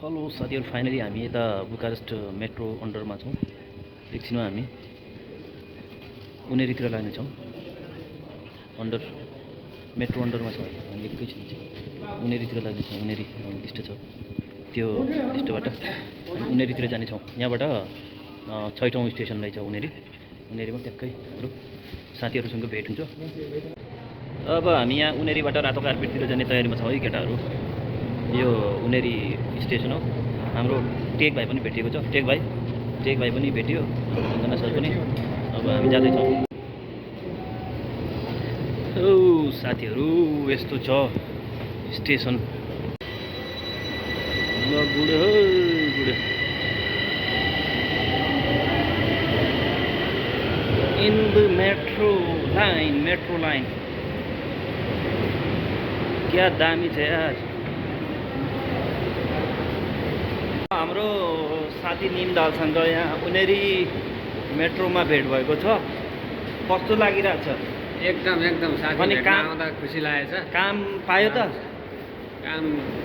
Hello साथीहरु, finally हामी यता बुकारेस्ट मेट्रो अन्डरमा छौँ। एकछिनमा हामी उनेरीतिर लाग्नेछौँ। अन्डर मेट्रो अन्डरमा छ। हामी एकैछिन चाहिँ उनेरीतिर लाग्नेछौँ। उनेरी लिस्ट छ, त्यो लिस्टबाट हामी उनेरीतिर जानेछौँ। यहाँबाट 6औं स्टेसन रहेछ उनेरी। उनेरीमा ट्याक्कै हाम्रो साथीहरुसँग भेट हुन्छ। अब हामी यहाँ उनेरीबाट रातो कार्पेटतिर जाने तयारीमा छौँ है केटाहरू। यो उनेरी स्टेसन हो। हाम्रो टेक भाइ पनि भेटिएको छ। टेक भाइ पनि भेटियो, अञ्जना सर पनि। अब हामी जाँदैछौँ। ओ साथीहरू, यस्तो छ स्टेसन। ल गुडे हो गुडे। इन द मेट्रो लाइन क्या दामी छ यार। हाम्रो साथी निम दालसँग यहाँ उनेरी मेट्रोमा भेट भएको छ। कस्तो लागिरहेछ? एकदम साथी अनि काम आउँदा खुसी लागेछ। काम पायो त? काम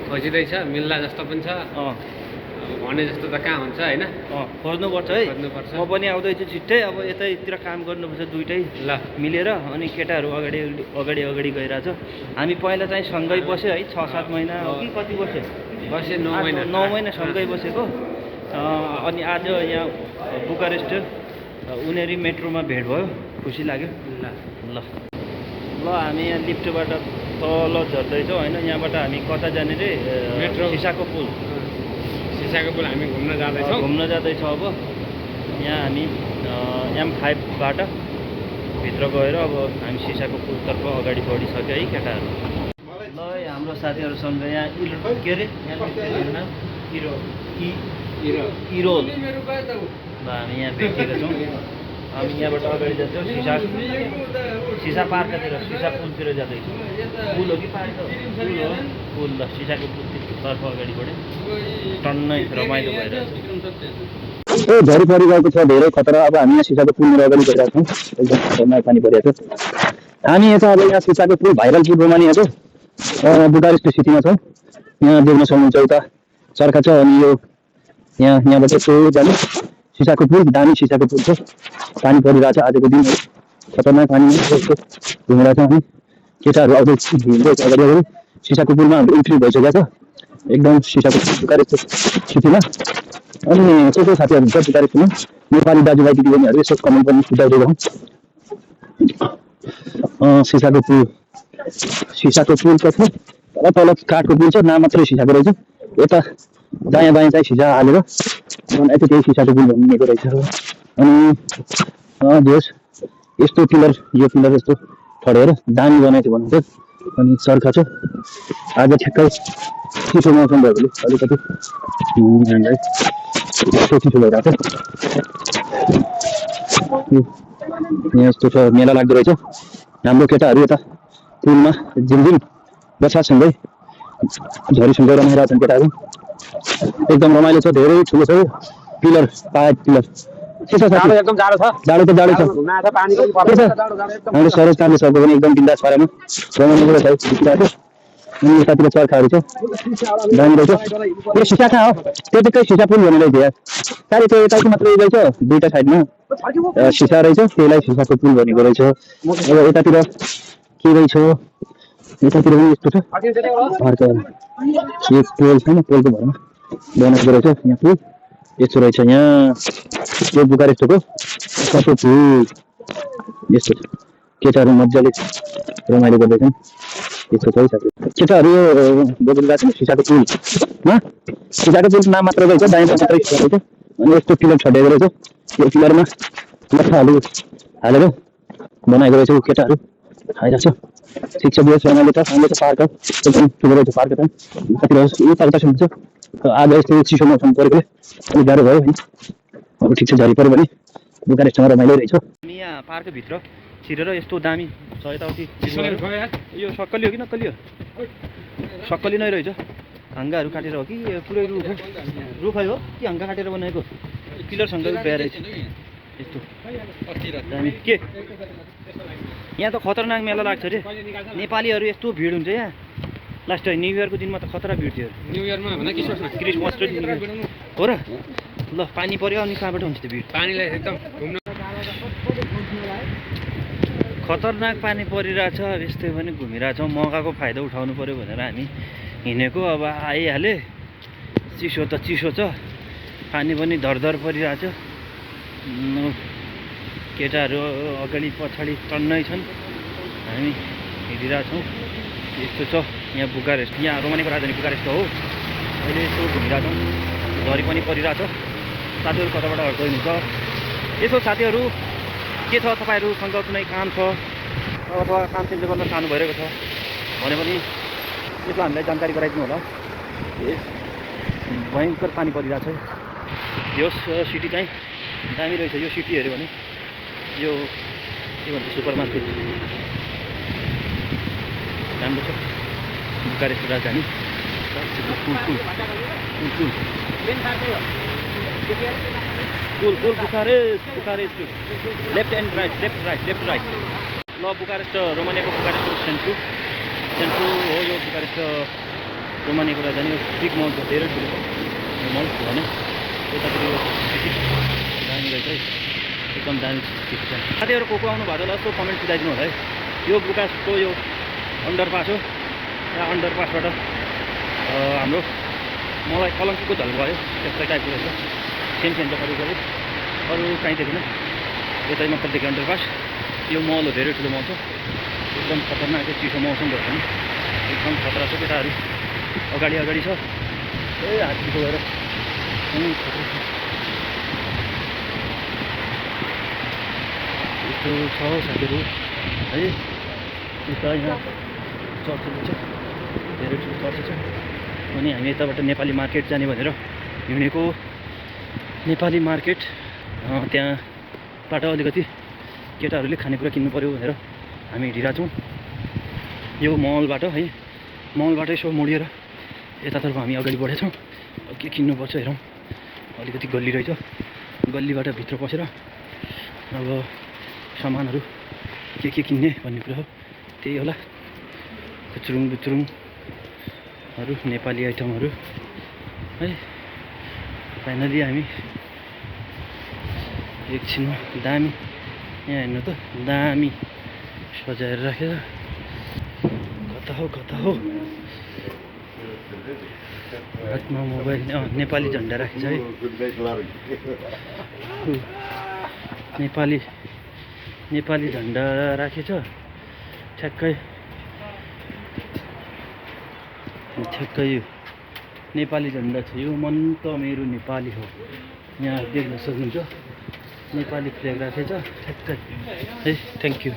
खोजिँदैछ, मिल्ला जस्तो पनि छ। भने जस्तो त कहाँ हुन्छ हैन? खोज्नुपर्छ है। खोज्नुपर्छ। म पनि आउँदैछु छिट्टै। अब यतैतिर काम गर्नुपर्छ दुइटै ल मिलेर। अनि केटाहरू अगाडि गइरहेछ। हामी पहिला चाहिँ सँगै बस्यो है, 6-7 महिना हो कि कति बस्यो? बसे 9 महिना सँगै बसेको। अनि आज यहाँ बुकारेस्ट उनेरी मेट्रोमा भेट भयो, खुसी लाग्यो। ल हामी यहाँ लिफ्टबाट तल झर्दैछौँ होइन। यहाँबाट हामी कता जाने रे? मेट्रो सिसाको पुल हामी घुम्न जाँदैछौँ। अब यहाँ हामी M5बाट भित्र गएर अब हामी सिसाको पुलतर्फ अगाडि बढिसक्यो है केटाहरू। ल हाम्रो साथीहरूसँग यहाँ के अरे इरोल। ल हामी यहाँ भेटिएका छौँ। हामी यहाँबाट अगाडि जान्छौँ सिसा पार्कतिर, सिसा पुलतिर जाँदैछौँ। पुल हो कि पार्क? पुल। ल सिसाको पुलतर्फ अगाडि बढ्यो। टन्नै रमाइलो भइरहेछ। झरी परिरहेको छ, धेरै खतरा। अब हामी यहाँ सिसाको पुलतिर अगाडि बढिरहेको छौँ। एकदम खतरनाक पानी परिरहेको छ। हामी यता अब यहाँ सिसाको पुल भाइरल पुल रोमानियाको बुकारेस्ट सिटीमा छौँ। यहाँ देख्न सक्नुहुन्छ उता चर्खा छ। अनि यो यहाँबाट यसो जाने सिसाको पुल, दामी सिसाको पुल छ। पानी परिरहेको छ आजको दिन, खतरनाक पानी घुमिरहेको छ। हामी केटाहरू आउँदै हिँड्दैछ अगाडि। सिसाको पुलमा हाम्रो इन्ट्री भइसकेको छ। एकदम सिसाको बुकारेस्ट सिटीमा। अनि को साथीहरू हुन्छ बुकारेस्टमा, नेपाली दाजुभाइ दिदीबहिनीहरू यसो कमेन्ट पनि सुझाउँदै जाउँ। सिसाको पुल त छ, तल काठको पुल छ, नाम मात्रै सिसाको रहेछ। यता दायाँ बायाँ चाहिँ सिसा हालेर बनाएको त्यही सिसाको पुल भनिएको रहेछ। अनि जोस् यस्तो पिलर, यो पिलर यस्तो ठडेर दामी बनाएको भन्नुहुन्छ। अनि चर्खा छ। आज ठ्याक्कै चिसो मौसम भएकोले अलिकति हामीलाई चिसो भइरहेको छ। यहाँ यस्तो छ, मेला लाग्दो रहेछ। हाम्रो केटाहरू यता पुलमा झिमझिम बसासँगै झरीसँगै रमाइरहेछन् केटाहरू। एकदम रमाइलो छ, धेरै ठुलो छ पिलर, पाइप पिलर। एकदम जाडो छ। हाम्रो सरोज कामले सबको पनि एकदम बिन्दास पारामा रमाइलो छ। अनि यतातिर चर्खाहरू छ, दामी रहेछ। यो सिसा कहाँ हो? त्यो चाहिँ सिसा पुल भन्ने रहेछ यार। साह्रै त्यो यताको मात्रै रहेछ, दुईवटा साइडमा सिसा रहेछ, त्यसलाई सिसाको पुल भनेको रहेछ। अब यतातिर के रहेछ? यतातिर पनि यस्तो छ। यो पोल छैन, पोलको भरमा बनाएको रहेछ यहाँ पुल। यस्तो रहेछ यहाँ यो बुकारेस्टको सिसाको पुल। यस्तो छ, केटाहरू मजाले रमाइलो गर्दैछन्। यस्तो छ है साथी। केटाहरू यो बोकेर छ सिसाको पुलमा। सिसाको पुलको नाम मात्र रहेछ, दायाँ मात्रै सिसा रहेछ। अनि यस्तो पिलर छडेको रहेछ। यो पिलरमा लट्ठाहरू हालेर बनाएको रहेछ। केटाहरू आइरहेको छ। शिक्षक दिवस रमाइलो छ। हाम्रो त पार्क एकदम ठुलो रहेछ पार्क त। कतिवटा उतासम्म छ। आज यस्तो चिसो मौसम परेकोले अलिक गाह्रो भयो होइन। अब ठिक छ, झरी पऱ्यो भने बुकारेस्टमा रमाइलो रहेछ। हामी यहाँ पार्कभित्र छिरेर यस्तो दामी छ यताउति। यो सक्कली हो कि नक्कली हो? सक्कली नै रहेछ। हाँगाहरू काटेर हो कि पुरै रुखै हो कि हाँगा काटेर बनाएको? पिलरसँग उभ्याएर रहेछ यस्तो दामी। के यहाँ त खतरनाक मेला लाग्छ रे। नेपालीहरू यस्तो भिड हुन्छ यहाँ। लास्ट न्यु इयरको दिनमा त खतरा भिड थियो न्यु इयरमा भन्दा क्रिसमसमा क्रिसमस र न्यु इयर हो र ल पानी पऱ्यो अनि कहाँबाट हुन्छ त्यो भिड पानीलाई एकदम घुम्न खतरनाक पानी परिरहेछ यस्तै पनि घुमिरहेछौँ मौकाको फाइदा उठाउनु पऱ्यो भनेर हामी हिँडेको अब आइहाले चिसो त चिसो छ पानी पनि धरधर परिरहेछ केटाहरू अगाडि पछाडि टन्नै छन् हामी हिँडिरहेछौँ यस्तो छ यहाँ बुकारेस्ट यहाँ रोमानियाको राजधानी बुकारेस्ट हो अहिले यसो घुमिरहेछौँ झरी पनि परिरहेछ साथीहरू कताबाट हट्दै हुनुहुन्छ यसो साथीहरू के छ तपाईँहरूसँग कुनै काम छ अथवा काम सिन्जो गर्न चाहनु भइरहेको छ भने पनि यसो हामीलाई जानकारी गराइदिनु होला भयङ्कर पानी परिरहेछ यो सिटी चाहिँ दामी रहेछ यो सिटी हेऱ्यो भने यो के भन्छ सुपर मार्केट राम्रो छ बुकारेस्ट राजधानी कुल Bucharest left and right left right ल बुकारेस्ट रोमानियाको बुकारेस्ट सेन्ट्रु हो यो बुकारेस्ट रोमानियाको राजधानी बिग मल छ धेरै ठुलो मल भने यतातिर दामी रहेछ है एकदम दामी साथीहरू को आउनु भएको होला यस्तो कमेन्ट बुझाइदिनु होला है यो बुकारेस्टको यो अन्डरपास हो यहाँ अन्डरपासबाट हाम्रो मलाई कलङ्कीको झल भयो त्यस्तै टाइपको रहेछ सेम छ अरू काहीँ देखेन यतै मात्र देखेँ अन्डरपास यो मल हो धेरै ठुलो मल छ एकदम खतरनाक चिसो मौसम भयो भने एकदम खतरा छ केटाहरू अगाडि छ ए हात्तीको गएर यस्तो छ साथीहरू है यता यहाँ चर्चहरू छ धेरै ठुलो चर्च छ अनि हामी यताबाट नेपाली मार्केट जाने भनेर हिँडेको नेपाली मार्केट त्यहाँबाट अलिकति केटाहरूले खानेकुरा किन्नु पऱ्यो भनेर हामी हिँडिरहेछौँ यो मलबाट है मलबाट यसो मोडिएर यतातर्फ हामी अगाडि बढेछौँ के किन्नुपर्छ हेरौँ अलिकति गल्ली रहेछ गल्लीबाट भित्र पसेर अब सामानहरू के किन्ने भन्ने कुरा हो त्यही होला खुचुरुङ बुचुरुङहरू नेपाली आइटमहरू है फाइनली हामी एकछिनमा दामी यहाँ हेर्नु त दामी सजाएर राखेर कता हो हातमा मोबाइल नेपाली झन्डा राखेछ है नेपाली झन्डा राखेछ ठ्याक्कै यो नेपाली झन्डा छ यो मन त मेरो नेपाली हो यहाँ देख्न सक्नुहुन्छ नेपाली फ्ल्याग राखेछ ठ्याक्कै है थ्याङ्क यू